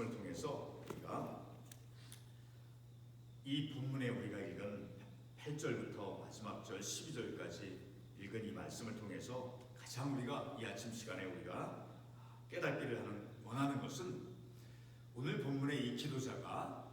말씀을 통해서 우리가 이 본문에 우리가 읽은 8절부터 마지막 절 12절까지 읽은 이 말씀을 통해서 가장 우리가 이 아침 시간에 우리가 깨닫기를 원하는 것은 오늘 본문의 이 기도자가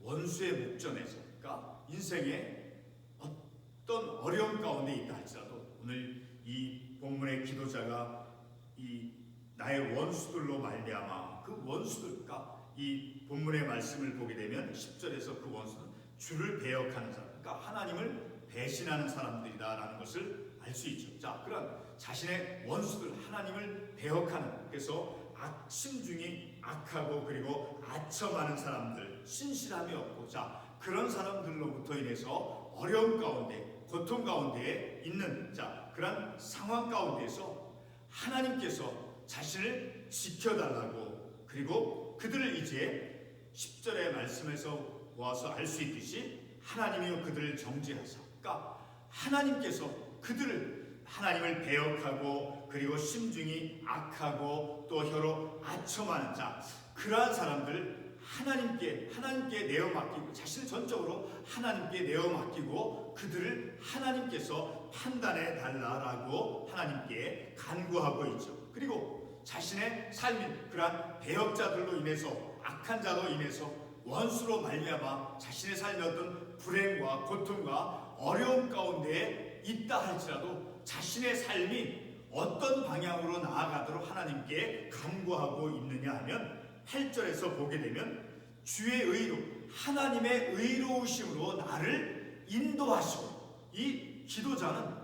원수의 목전에서, 그러니까 인생의 어떤 어려움 가운데 있다 할지라도 오늘 이 본문의 기도자가 이 나의 원수들로 말미암아 그 원수들, 그러니까 이 본문의 말씀을 보게 되면 10절에서 그 원수는 주를 배역하는 사람, 그러니까 하나님을 배신하는 사람들이다라는 것을 알 수 있죠. 자, 그런 자신의 원수들, 하나님을 배역하는, 그래서 심중이 악하고 그리고 아첨하는 사람들, 신실함이 없고, 자, 그런 사람들로부터 인해서 어려움 가운데, 고통 가운데 있는, 자, 그런 상황 가운데서 하나님께서 자신을 지켜달라고, 그리고 그들을 이제 10절의 말씀에서 보아서 알 수 있듯이 하나님이 그들을 정죄하사, 그러니까 하나님께서 그들을, 하나님을 배역하고 그리고 심중이 악하고 또 혀로 아첨하는 자, 그러한 사람들 하나님께 내어 맡기고, 자신을 전적으로 하나님께 내어 맡기고 그들을 하나님께서 판단해 달라라고 하나님께 간구하고 있죠. 그리고 자신의 삶인 그러한 배역자들로 인해서, 악한 자로 인해서 원수로 말미암아 자신의 삶의 어떤 불행과 고통과 어려움 가운데 있다 할지라도 자신의 삶이 어떤 방향으로 나아가도록 하나님께 간구하고 있느냐 하면 8절에서 보게 되면 주의 의로, 하나님의 의로우심으로 나를 인도하시고, 이 기도자는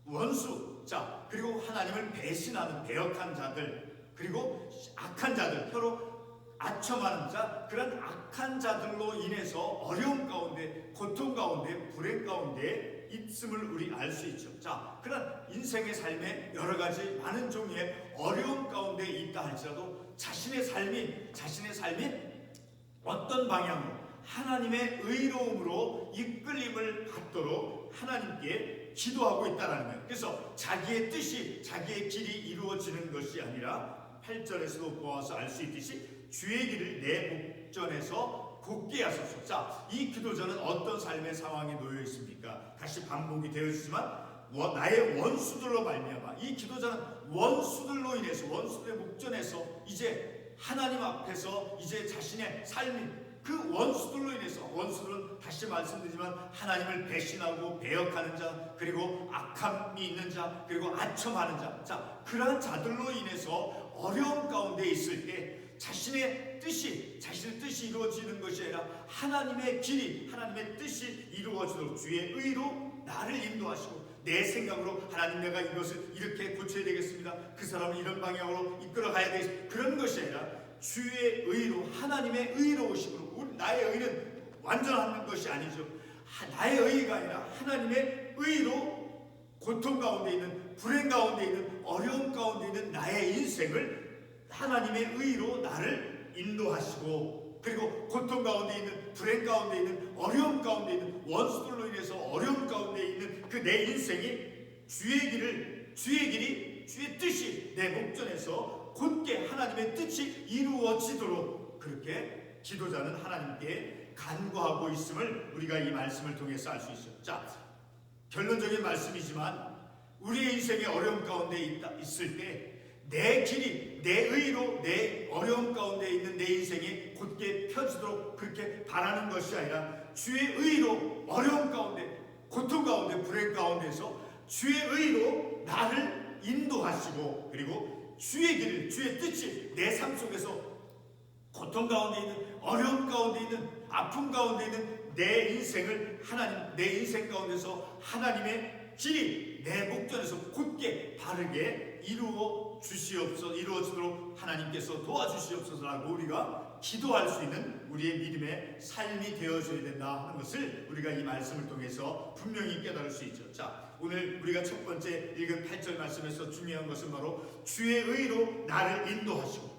원수, 자, 그리고 하나님을 배신하는 배역한 자들, 그리고 악한 자들, 혀로 아첨하는 자, 그런 악한 자들로 인해서 어려움 가운데, 고통 가운데, 불행 가운데 있음을 우리 알 수 있죠. 자, 그런 인생의 삶에 여러 가지 많은 종류의 어려움 가운데 있다 할지라도 자신의 삶이 어떤 방향으로 하나님의 의로움으로 이끌림을 받도록 하나님께 기도하고 있다는 거예요. 그래서 자기의 뜻이, 자기의 길이 이루어지는 것이 아니라 8절에서도 보아서 알 수 있듯이 주의 길을 내 목전에서 굳게 하소서. 자, 이 기도자는 어떤 삶의 상황에 놓여 있습니까? 다시 반복이 되어지지만 나의 원수들로 말미암아, 이 기도자는 원수들로 인해서, 원수들의 목전에서 이제 하나님 앞에서 이제 자신의 삶이 그 원수들로 인해서, 원수들은 다시 말씀드리지만 하나님을 배신하고 배역하는 자, 그리고 악함이 있는 자, 그리고 아첨하는 자, 자, 그러한 자들로 인해서 어려움 가운데 있을 때 자신의 뜻이 이루어지는 것이 아니라 하나님의 길이, 하나님의 뜻이 이루어지도록 주의 의로 나를 인도하시고, 내 생각으로 하나님 내가 이것을 이렇게 고쳐야 되겠습니다, 그 사람을 이런 방향으로 이끌어 가야 되겠습니다, 그런 것이 아니라 주의 의로, 하나님의 의로우심으로, 나의 의는 완전한 것이 아니죠. 나의 의가 아니라 하나님의 의로 고통 가운데 있는, 불행 가운데 있는, 어려움 가운데 있는 나의 인생을 하나님의 의로 나를 인도하시고, 그리고 고통 가운데 있는, 불행 가운데 있는, 어려움 가운데 있는, 원수들로 인해서 어려움 가운데 있는 그 내 인생이 주의 길이, 주의 뜻이 내 목전에서 곧게 하나님의 뜻이 이루어지도록 그렇게 기도자는 하나님께 간구하고 있음을 우리가 이 말씀을 통해서 알 수 있어요. 자, 결론적인 말씀이지만 우리의 인생의 어려움 가운데 있을 때 내 길이, 내 의로 내 어려움 가운데 있는 내 인생이 곧게 펴지도록 그렇게 바라는 것이 아니라 주의 의로 어려움 가운데, 고통 가운데, 불행 가운데서 주의 의로 나를 인도하시고, 그리고 주의 길을, 주의 뜻이 내 삶 속에서 고통 가운데 있는, 어려움 가운데 있는, 아픔 가운데 있는 내 인생을 내 인생 가운데서 하나님의 길이 내 목전에서 곧게 바르게 이루어지도록 하나님께서 도와주시옵소서라고 우리가 기도할 수 있는 우리의 믿음의 삶이 되어져야 된다 하는 것을 우리가 이 말씀을 통해서 분명히 깨달을 수 있죠. 자, 오늘 우리가 첫 번째 읽은 8절 말씀에서 중요한 것은 바로 주의 의로 나를 인도하시고,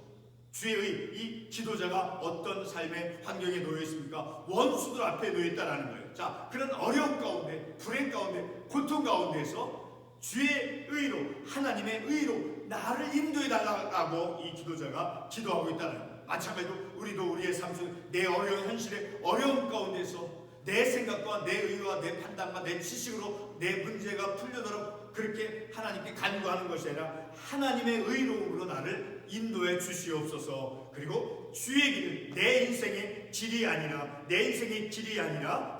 주의 의, 이 기도자가 어떤 삶의 환경에 놓여 있습니까? 원수들 앞에 놓여 있다라는 거예요. 자, 그런 어려움 가운데, 불행 가운데, 고통 가운데에서 주의 의로, 하나님의 의로 나를 인도해 달라고 이 기도자가 기도하고 있다는 거예요. 마찬가지로 우리도 우리의 삶 속에 내 어려운 현실의 어려움 가운데서 내 생각과 내 의와 내 판단과 내 지식으로 내 문제가 풀려도록 그렇게 하나님께 간구하는 것이 아니라 하나님의 의로움으로 나를 인도해 주시옵소서. 그리고 주의 길, 내 인생의 길이 아니라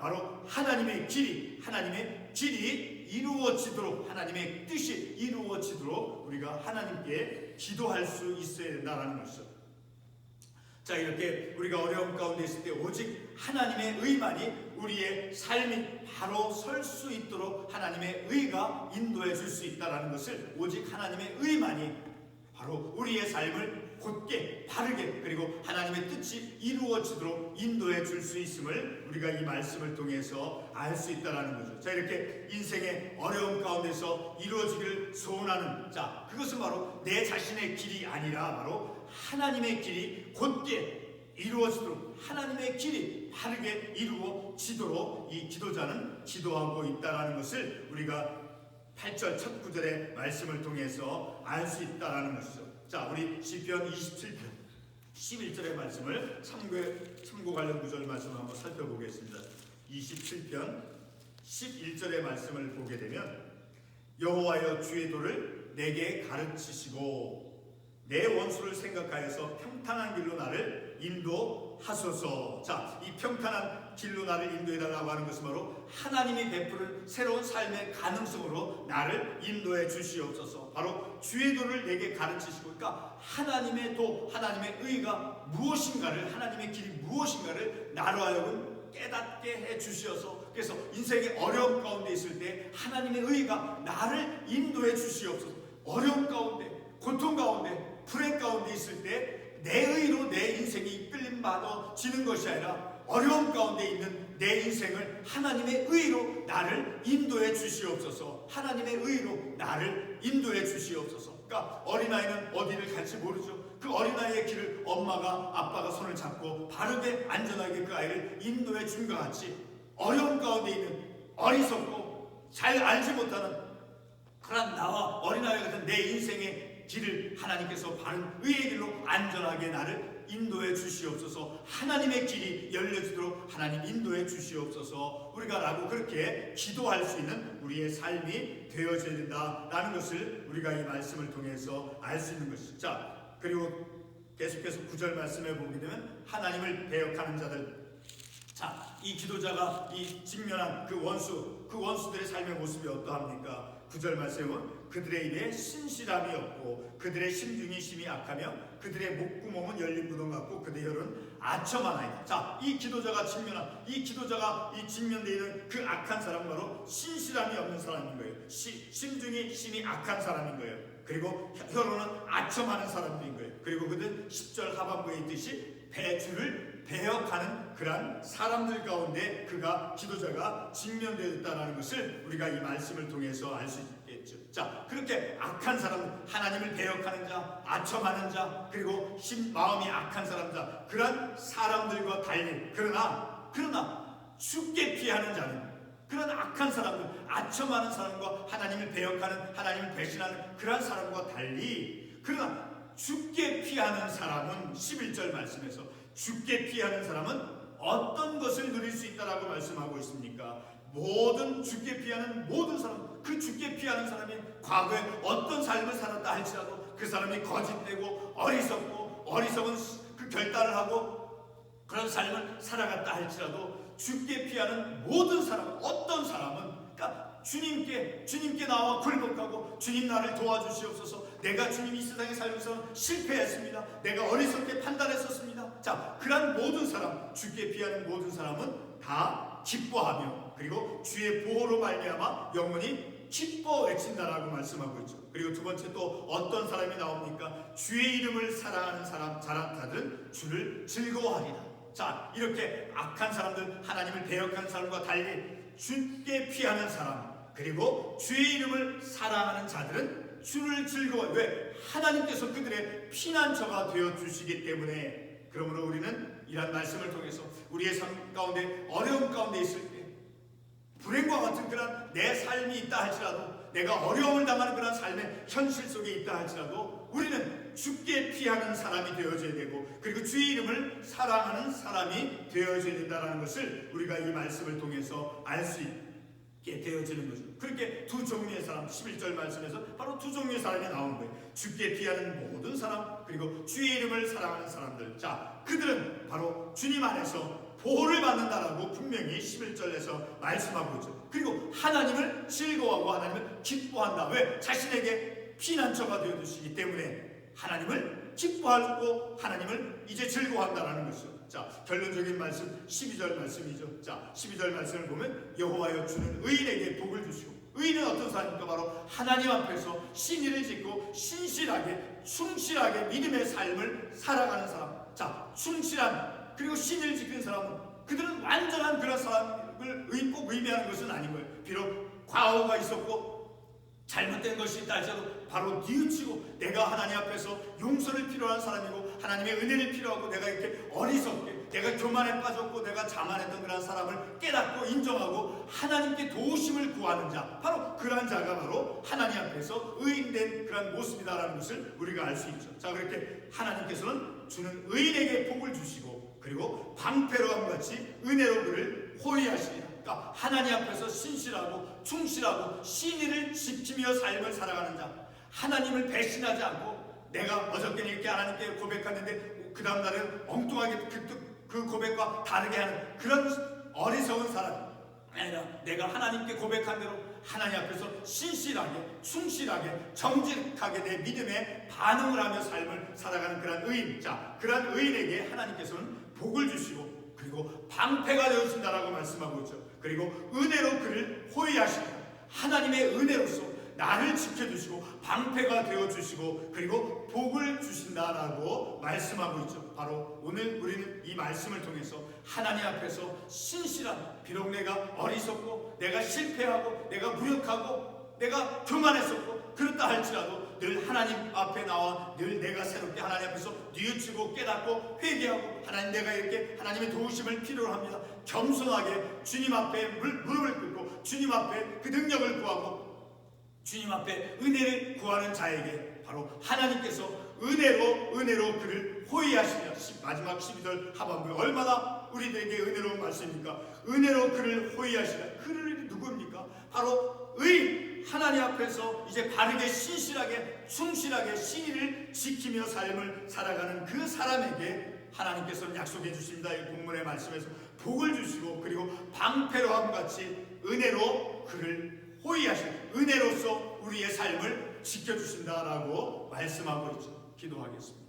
바로 하나님의 길이 이루어지도록, 하나님의 뜻이 이루어지도록 우리가 하나님께 기도할 수 있어야 된다는 것이죠. 자, 이렇게 우리가 어려움 가운데 있을 때 오직 하나님의 의만이 우리의 삶이 바로 설 수 있도록 하나님의 의가 인도해 줄 수 있다는 것을, 오직 하나님의 의만이 바로 우리의 삶을 곧게 바르게 그리고 하나님의 뜻이 이루어지도록 인도해 줄 수 있음을 우리가 이 말씀을 통해서 알 수 있다는 거죠. 자, 이렇게 인생의 어려움 가운데서 이루어지기를 소원하는, 자, 그것은 바로 내 자신의 길이 아니라 바로 하나님의 길이 곧게 이루어지도록, 하나님의 길이 바르게 이루어지도록 이 기도자는 기도하고 있다는 것을 우리가 8절 첫 구절의 말씀을 통해서 알 수 있다는 것이죠. 자, 우리 시편 27편 11절의 말씀을 참고 관련 구절 말씀을 한번 살펴보겠습니다. 27편 11절의 말씀을 보게 되면 여호와여 주의 도를 내게 가르치시고 내 원수를 생각하여서 평탄한 길로 나를 인도하소서. 자, 이 평탄한 길로 나를 인도해달라고 하는 것은 바로 하나님이 베푸는 새로운 삶의 가능성으로 나를 인도해 주시옵소서. 바로 주의 도를 내게 가르치시고, 그러니까 하나님의 도, 하나님의 의가 무엇인가를, 하나님의 길이 무엇인가를 나로 하여금 깨닫게 해 주시어서, 그래서 인생의 어려움 가운데 있을 때 하나님의 의가 나를 인도해 주시옵소서. 어려움 가운데, 고통 가운데, 불행 가운데 있을 때 내 의로 내 인생이 이끌림받아지는 것이 아니라 어려움 가운데 있는 내 인생을 하나님의 의로 나를 인도해 주시옵소서. 하나님의 의로 나를 인도해 주시옵소서. 그러니까 어린아이는 어디를 갈지 모르죠. 그 어린아이의 길을 엄마가 아빠가 손을 잡고 바르게 안전하게 그 아이를 인도해 준 것 같이, 어려움 가운데 있는 어리석고 잘 알지 못하는 그런 나와 어린아이 같은 내 인생의 길을 하나님께서 바른 의의 길로 안전하게 나를 인도해 주시옵소서. 하나님의 길이 열려지도록 하나님 인도해 주시옵소서. 우리가 라고 그렇게 기도할 수 있는 우리의 삶이 되어져야 된다라는 것을 우리가 이 말씀을 통해서 알 수 있는 것이죠. 자, 그리고 계속해서 9절 말씀에 보게 되면 하나님을 배역하는 자들, 자, 이 기도자가 이 직면한 그 원수들의 삶의 모습이 어떠합니까? 9절 말씀은 그들의 입에 신실함이 없고 그들의 심중이 심히 악하며 그들의 목구멍은 열린 무덤 같고 그들의 혈은 아첨하나이다. 자, 이 기도자가 직면되어 있는 그 악한 사람은 바로 신실함이 없는 사람인 거예요. 심중이 심히 악한 사람인 거예요. 그리고 혀로는 아첨하는 사람들인 거예요. 그리고 그들 10절 하반부에 있듯이 주를 배역하는 그러한 사람들 가운데 기도자가 직면되었다는 것을 우리가 이 말씀을 통해서 알 수 있겠죠. 자, 그렇게 악한 사람, 하나님을 배역하는 자, 아첨하는 자, 그리고 마음이 악한 사람자, 그런 사람들과 달리, 그러나 죽게 피하는 자는, 그런 악한 사람들, 아첨하는 사람과 하나님을 배역하는, 하나님을 배신하는 그런 사람과 달리, 그러나 죽게 피하는 사람은 11절 말씀에서 죽게 피하는 사람은 어떤 것을 누릴 수 있다라고 말씀하고 있습니까? 모든 죽게 피하는 모든 사람, 그 죽게 피하는 사람이 과거에 어떤 삶을 살았다 할지라도 그 사람이 거짓되고 어리석은 그 결단을 하고 그런 삶을 살아갔다 할지라도 죽게 피하는 모든 사람, 어떤 사람은, 그러니까 주님께 나와 굴복하고 주님 나를 도와주시옵소서. 내가 주님 이 세상에 살면서 실패했습니다. 내가 어리석게 판단했었습니다. 자, 그런 모든 사람, 죽게 피하는 모든 사람은 다 기뻐하며 그리고 주의 보호로 말미암아 영원히 기뻐 외친다라고 말씀하고 있죠. 그리고 두 번째 또 어떤 사람이 나옵니까? 주의 이름을 사랑하는 자들은 주를 즐거워하리라. 자, 이렇게 악한 사람들, 하나님을 배역하는 사람과 달리 죽게 피하는 사람, 그리고 주의 이름을 사랑하는 자들은 주를 즐거워해. 왜? 하나님께서 그들의 피난처가 되어 주시기 때문에. 그러므로 우리는 이런 말씀을 통해서 우리의 삶 가운데 어려움 가운데 있을 때, 불행과 같은 그런 내 삶이 있다 할지라도, 내가 어려움을 당하는 그런 삶의 현실 속에 있다 할지라도 우리는 죽게 피하는 사람이 되어져야 되고, 그리고 주의 이름을 사랑하는 사람이 되어져야 된다는 것을 우리가 이 말씀을 통해서 알 수 있게 되어지는 거죠. 그렇게 두 종류의 사람, 11절 말씀에서 바로 두 종류의 사람이 나오는 거예요. 죽게 피하는 모든 사람, 그리고 주의 이름을 사랑하는 사람들. 자, 그들은 바로 주님 안에서 보호를 받는다라고 분명히 11절에서 말씀하고 있죠. 그리고 하나님을 즐거워하고 하나님을 기뻐한다. 왜? 자신에게 피난처가 되어주시기 때문에 하나님을 기뻐하고 하나님을 이제 즐거워한다라는 것이죠. 자, 결론적인 말씀 12절 말씀이죠. 자, 12절 말씀을 보면 여호와여 주는 의인에게 복을 주시고, 의인은 어떤 사람입니까? 바로 하나님 앞에서 신의를 짓고 신실하게 충실하게 믿음의 삶을 살아가는 사람. 자, 충실한 그리고 신을 지키는 사람은, 그들은 완전한 그런 사람을 꼭 의미하는 것은 아닌 거예요. 비록 과오가 있었고 잘못된 것이 있다 할지라도 바로 뉘우치고, 내가 하나님 앞에서 용서를 필요한 사람이고 하나님의 은혜를 필요하고, 내가 이렇게 어리석게 내가 교만에 빠졌고 내가 자만했던 그런 사람을 깨닫고 인정하고 하나님께 도우심을 구하는 자, 바로 그러한 자가 바로 하나님 앞에서 의인된 그런 모습이다라는 것을 우리가 알 수 있죠. 자, 그렇게 하나님께서는 주는 의인에게 복을 주시고, 그리고 방패로함 같이 은혜로 그를 호위하시리라. 그러니까 하나님 앞에서 신실하고 충실하고 신의를 지키며 삶을 살아가는 자, 하나님을 배신하지 않고, 내가 어저께는 이렇게 하나님께 고백했는데 그 다음 날은 엉뚱하게 그 고백과 다르게 하는 그런 어리석은 사람 아니라, 내가 하나님께 고백한 대로 하나님 앞에서 신실하게 충실하게 정직하게 내 믿음에 반응을 하며 삶을 살아가는 그런 의인. 자, 그런 의인에게 하나님께서는 복을 주시고, 그리고 방패가 되어준다라고 말씀하고 있죠. 그리고 은혜로 그를 호위하시리라. 하나님의 은혜로서 나를 지켜주시고 방패가 되어주시고 그리고 복을 주신다라고 말씀하고 있죠. 바로 오늘 우리는 이 말씀을 통해서 하나님 앞에서 신실한, 비록 내가 어리석고 내가 실패하고 내가 무력하고 내가 교만했었고 그렇다 할지라도 늘 하나님 앞에 나와 늘 내가 새롭게 하나님 앞에서 뉘우치고 깨닫고 회개하고, 하나님 내가 이렇게 하나님의 도우심을 필요로 합니다. 겸손하게 주님 앞에 무릎을 꿇고 주님 앞에 그 능력을 구하고 주님 앞에 은혜를 구하는 자에게 바로 하나님께서 은혜로 그를 호위하시며, 마지막 12절 하반부에 얼마나 우리들에게 은혜로운 말씀입니까? 은혜로 그를 호위하시라. 그를 누구입니까? 바로 의인, 하나님 앞에서 이제 바르게 신실하게 충실하게 신의를 지키며 삶을 살아가는 그 사람에게 하나님께서는 약속해 주십니다. 이 본문의 말씀에서 복을 주시고, 그리고 방패로함 같이 은혜로 그를 호위하시고 은혜로서 우리의 삶을 지켜주신다라고 말씀하고 있죠. 기도하겠습니다.